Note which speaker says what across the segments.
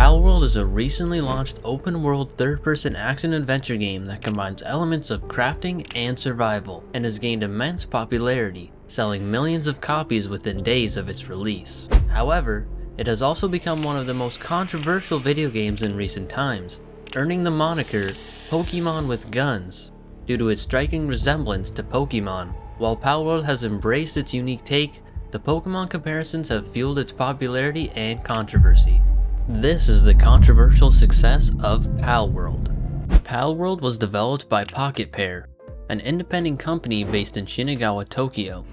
Speaker 1: Palworld is a recently launched open-world third-person action-adventure game that combines elements of crafting and survival, and has gained immense popularity, selling millions of copies within days of its release. However, it has also become one of the most controversial video games in recent times, earning the moniker Pokemon with Guns, due to its striking resemblance to Pokemon. While Palworld has embraced its unique take, the Pokemon comparisons have fueled its popularity and controversy. This is the controversial success of Palworld. Palworld was developed by Pocketpair, an independent company based in Shinagawa, Tokyo.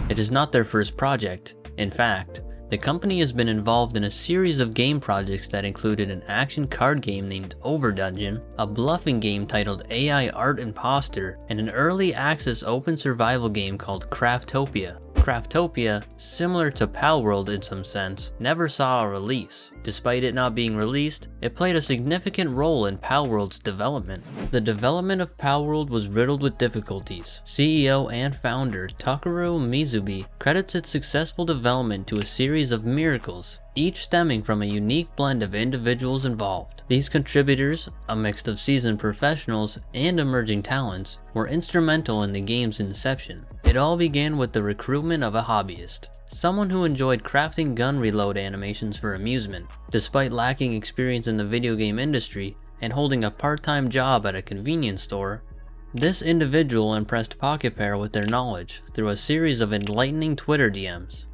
Speaker 1: It is not their first project. In fact, the company has been involved in a series of game projects that included an action card game named Overdungeon, a bluffing game titled AI Art Imposter, and an early access open survival game called Craftopia. Craftopia, similar to Palworld in some sense, never saw a release. Despite it not being released, it played a significant role in Palworld's development. The development of Palworld was riddled with difficulties. CEO and founder Takeru Mizubi credits its successful development to a series of miracles, each stemming from a unique blend of individuals involved. These contributors, a mix of seasoned professionals and emerging talents, were instrumental in the game's inception. It all began with the recruitment of a hobbyist, someone who enjoyed crafting gun reload animations for amusement. Despite lacking experience in the video game industry and holding a part-time job at a convenience store, this individual impressed Pocketpair with their knowledge through a series of enlightening Twitter DMs.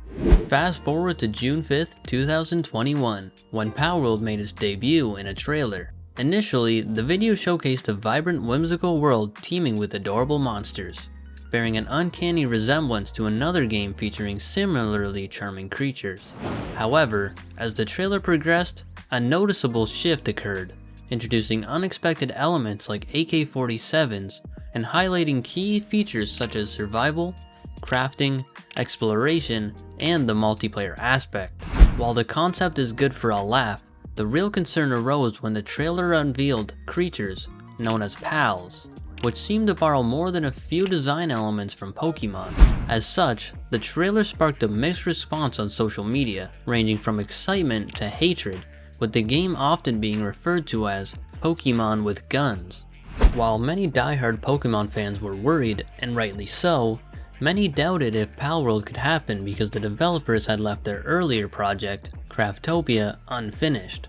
Speaker 1: Fast forward to June 5th, 2021, when Palworld made its debut in a trailer. Initially, the video showcased a vibrant, whimsical world teeming with adorable monsters, bearing an uncanny resemblance to another game featuring similarly charming creatures. However, as the trailer progressed, a noticeable shift occurred, introducing unexpected elements like AK-47s and highlighting key features such as survival, crafting, exploration, and the multiplayer aspect. While the concept is good for a laugh, the real concern arose when the trailer unveiled creatures known as Pals, which seemed to borrow more than a few design elements from Pokemon. As such, the trailer sparked a mixed response on social media, ranging from excitement to hatred, with the game often being referred to as Pokemon with Guns. While many diehard Pokemon fans were worried, and rightly so, many doubted if Palworld could happen because the developers had left their earlier project, Craftopia, unfinished.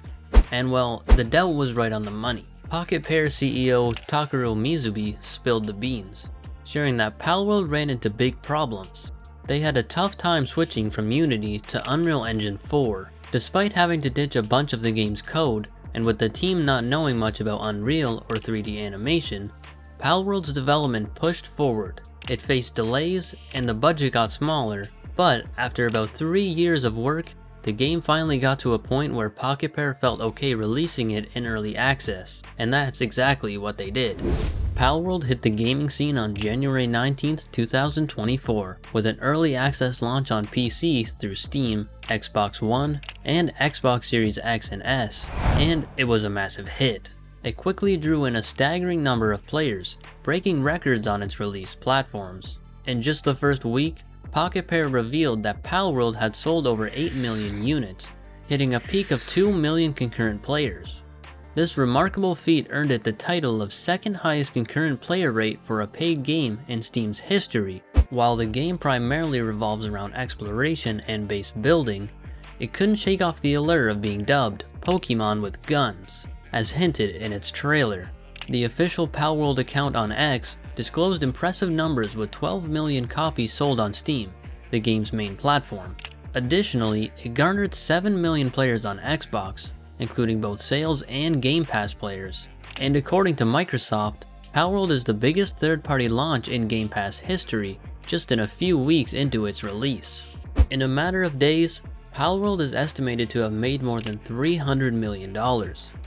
Speaker 1: And well, the doubt was right on the money. Pocketpair CEO Takeru Mizubi spilled the beans, sharing that Palworld ran into big problems. They had a tough time switching from Unity to Unreal Engine 4, despite having to ditch a bunch of the game's code, and with the team not knowing much about Unreal or 3D animation, Palworld's development pushed forward. It faced delays and the budget got smaller, but after about 3 years of work, the game finally got to a point where Pocketpair felt okay releasing it in early access, and that's exactly what they did. Palworld hit the gaming scene on January 19th, 2024, with an early access launch on PC through Steam, Xbox One, and Xbox Series X and S, and it was a massive hit. It quickly drew in a staggering number of players, breaking records on its release platforms. In just the first week, Pocketpair revealed that Palworld had sold over 8 million units, hitting a peak of 2 million concurrent players. This remarkable feat earned it the title of second highest concurrent player rate for a paid game in Steam's history. While the game primarily revolves around exploration and base building, it couldn't shake off the allure of being dubbed Pokemon with Guns, as hinted in its trailer. The official Palworld account on X disclosed impressive numbers with 12 million copies sold on Steam, the game's main platform. Additionally, it garnered 7 million players on Xbox, including both sales and Game Pass players. And according to Microsoft, Palworld is the biggest third-party launch in Game Pass history, just in a few weeks into its release. In a matter of days, Palworld is estimated to have made more than $300 million,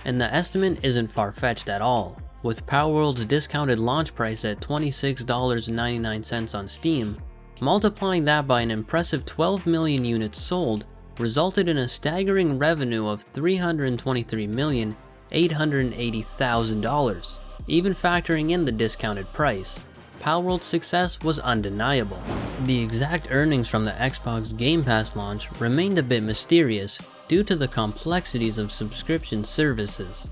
Speaker 1: and the estimate isn't far-fetched at all. With Palworld's discounted launch price at $26.99 on Steam, multiplying that by an impressive 12 million units sold resulted in a staggering revenue of $323,880,000. Even factoring in the discounted price, Palworld's success was undeniable. The exact earnings from the Xbox Game Pass launch remained a bit mysterious, due to the complexities of subscription services.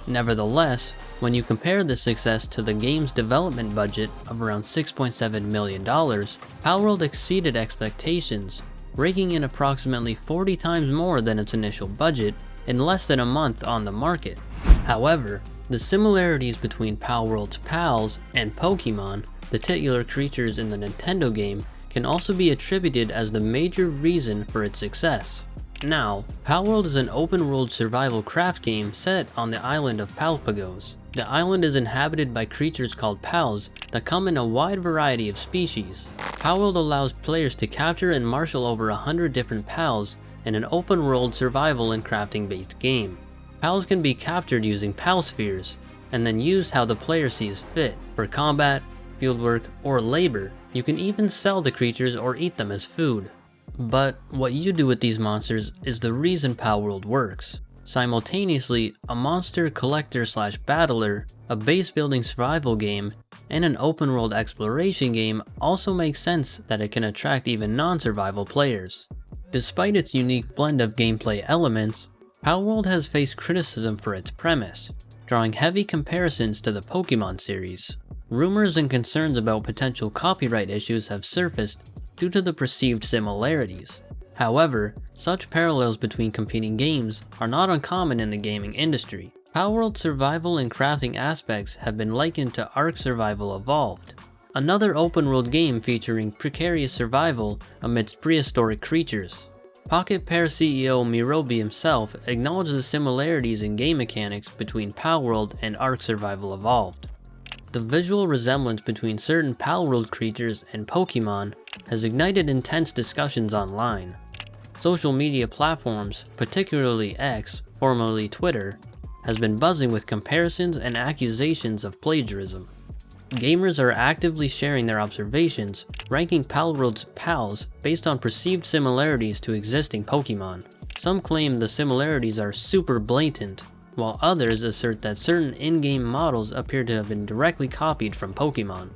Speaker 1: Nevertheless, when you compare this success to the game's development budget of around $6.7 million, Palworld exceeded expectations, raking in approximately 40 times more than its initial budget in less than a month on the market. However, the similarities between Palworld's pals and Pokemon, the titular creatures in the Nintendo game, can also be attributed as the major reason for its success. Now, Palworld is an open-world survival craft game set on the island of Palpagos. The island is inhabited by creatures called pals that come in a wide variety of species. Palworld allows players to capture and marshal over 100 different pals in an open-world survival and crafting-based game. Pals can be captured using pal spheres, and then used how the player sees fit, for combat, fieldwork, or labor. You can even sell the creatures or eat them as food. But what you do with these monsters is the reason Palworld works. Simultaneously, a monster collector/battler, a base building survival game, and an open world exploration game also makes sense that it can attract even non-survival players. Despite its unique blend of gameplay elements, Palworld has faced criticism for its premise, drawing heavy comparisons to the Pokemon series. Rumors and concerns about potential copyright issues have surfaced due to the perceived similarities. However, such parallels between competing games are not uncommon in the gaming industry. Palworld's survival and crafting aspects have been likened to Ark Survival Evolved, another open-world game featuring precarious survival amidst prehistoric creatures. Pocketpair CEO Mirobi himself acknowledged the similarities in game mechanics between Palworld and Ark Survival Evolved. The visual resemblance between certain Palworld creatures and Pokemon has ignited intense discussions online. Social media platforms, particularly X, formerly Twitter, has been buzzing with comparisons and accusations of plagiarism. Gamers are actively sharing their observations, ranking Palworld's pals based on perceived similarities to existing Pokemon. Some claim the similarities are super blatant, while others assert that certain in-game models appear to have been directly copied from Pokemon.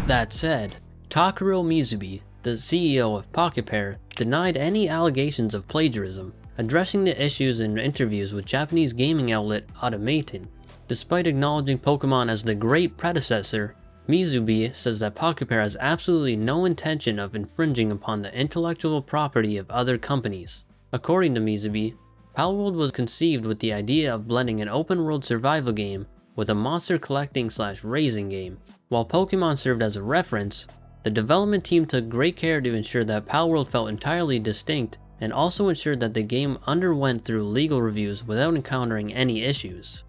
Speaker 1: That said, Takuro Mizubi, the CEO of Pocketpair, denied any allegations of plagiarism, addressing the issues in interviews with Japanese gaming outlet Automaton. Despite acknowledging Pokemon as the great predecessor, Mizubi says that Pocketpair has absolutely no intention of infringing upon the intellectual property of other companies. According to Mizubi, Palworld was conceived with the idea of blending an open-world survival game with a monster collecting/raising game. While Pokemon served as a reference, the development team took great care to ensure that Palworld felt entirely distinct and also ensured that the game underwent through legal reviews without encountering any issues.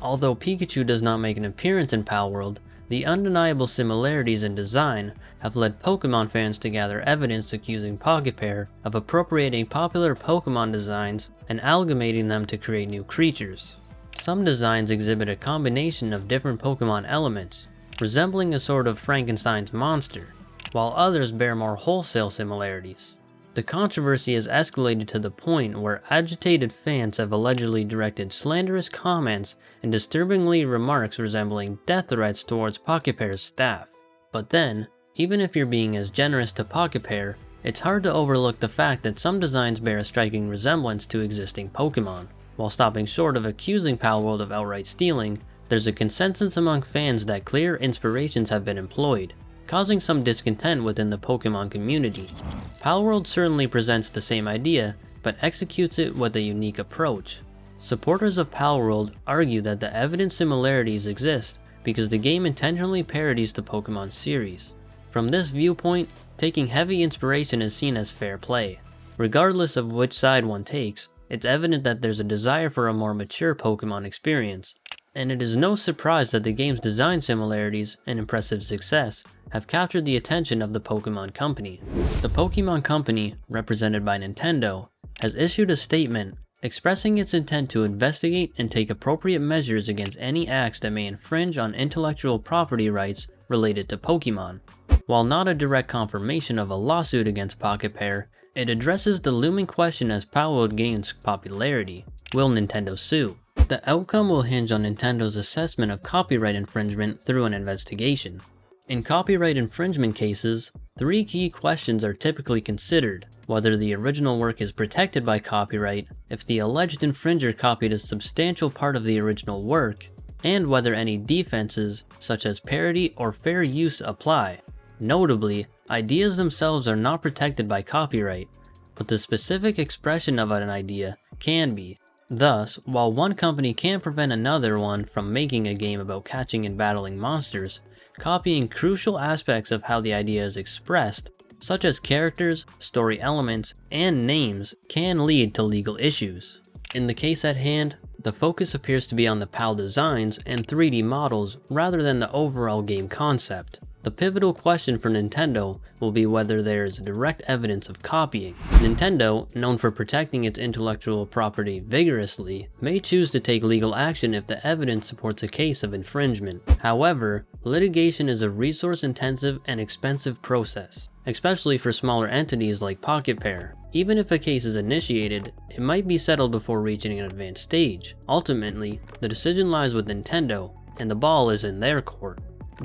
Speaker 1: Although Pikachu does not make an appearance in Palworld, the undeniable similarities in design have led Pokemon fans to gather evidence accusing Pocketpair of appropriating popular Pokemon designs and amalgamating them to create new creatures. Some designs exhibit a combination of different Pokemon elements, resembling a sort of Frankenstein's monster, while others bear more wholesale similarities. The controversy has escalated to the point where agitated fans have allegedly directed slanderous comments and disturbingly remarks resembling death threats towards Pocketpair's staff. But then, even if you're being as generous to Pocketpair, it's hard to overlook the fact that some designs bear a striking resemblance to existing Pokemon. While stopping short of accusing Palworld of outright stealing, there's a consensus among fans that clear inspirations have been employed, causing some discontent within the Pokemon community. Palworld certainly presents the same idea, but executes it with a unique approach. Supporters of Palworld argue that the evident similarities exist because the game intentionally parodies the Pokemon series. From this viewpoint, taking heavy inspiration is seen as fair play. Regardless of which side one takes, it's evident that there's a desire for a more mature Pokemon experience. And it is no surprise that the game's design similarities and impressive success have captured the attention of the Pokemon Company. The Pokemon Company, represented by Nintendo, has issued a statement expressing its intent to investigate and take appropriate measures against any acts that may infringe on intellectual property rights related to Pokemon. While not a direct confirmation of a lawsuit against Pocketpair, it addresses the looming question as Palworld gains popularity: will Nintendo sue? The outcome will hinge on Nintendo's assessment of copyright infringement through an investigation. In copyright infringement cases, 3 key questions are typically considered: whether the original work is protected by copyright, if the alleged infringer copied a substantial part of the original work, and whether any defenses, such as parody or fair use, apply. Notably, ideas themselves are not protected by copyright, but the specific expression of an idea can be. Thus, while one company can't prevent another one from making a game about catching and battling monsters, copying crucial aspects of how the idea is expressed, such as characters, story elements, and names, can lead to legal issues. In the case at hand, the focus appears to be on the PAL designs and 3D models rather than the overall game concept. The pivotal question for Nintendo will be whether there is direct evidence of copying. Nintendo, known for protecting its intellectual property vigorously, may choose to take legal action if the evidence supports a case of infringement. However, litigation is a resource-intensive and expensive process, especially for smaller entities like Pocketpair. Even if a case is initiated, it might be settled before reaching an advanced stage. Ultimately, the decision lies with Nintendo, and the ball is in their court.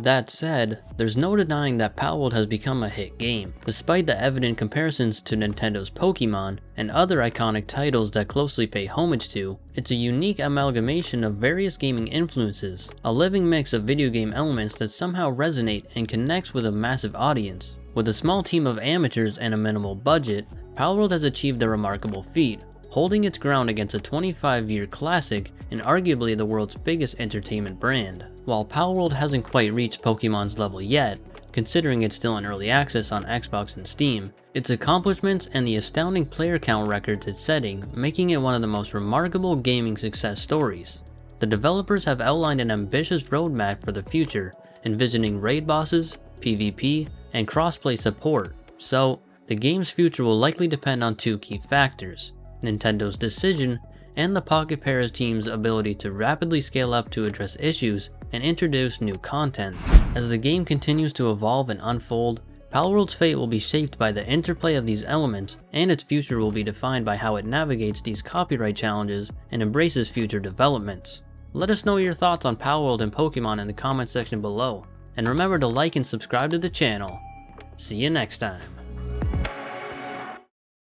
Speaker 1: That said, there's no denying that Palworld has become a hit game. Despite the evident comparisons to Nintendo's Pokémon and other iconic titles that closely pay homage to, it's a unique amalgamation of various gaming influences, a living mix of video game elements that somehow resonate and connects with a massive audience. With a small team of amateurs and a minimal budget, Palworld has achieved a remarkable feat, holding its ground against a 25-year classic and arguably the world's biggest entertainment brand. While Palworld hasn't quite reached Pokemon's level yet, considering it's still in early access on Xbox and Steam, its accomplishments and the astounding player count records it's setting making it one of the most remarkable gaming success stories. The developers have outlined an ambitious roadmap for the future, envisioning raid bosses, PvP, and crossplay support, so the game's future will likely depend on 2 key factors: Nintendo's decision and the Pocketpair team's ability to rapidly scale up to address issues and introduce new content. As the game continues to evolve and unfold, Palworld's fate will be shaped by the interplay of these elements, and its future will be defined by how it navigates these copyright challenges and embraces future developments. Let us know your thoughts on Palworld and Pokemon in the comment section below, and remember to like and subscribe to the channel. See you next time.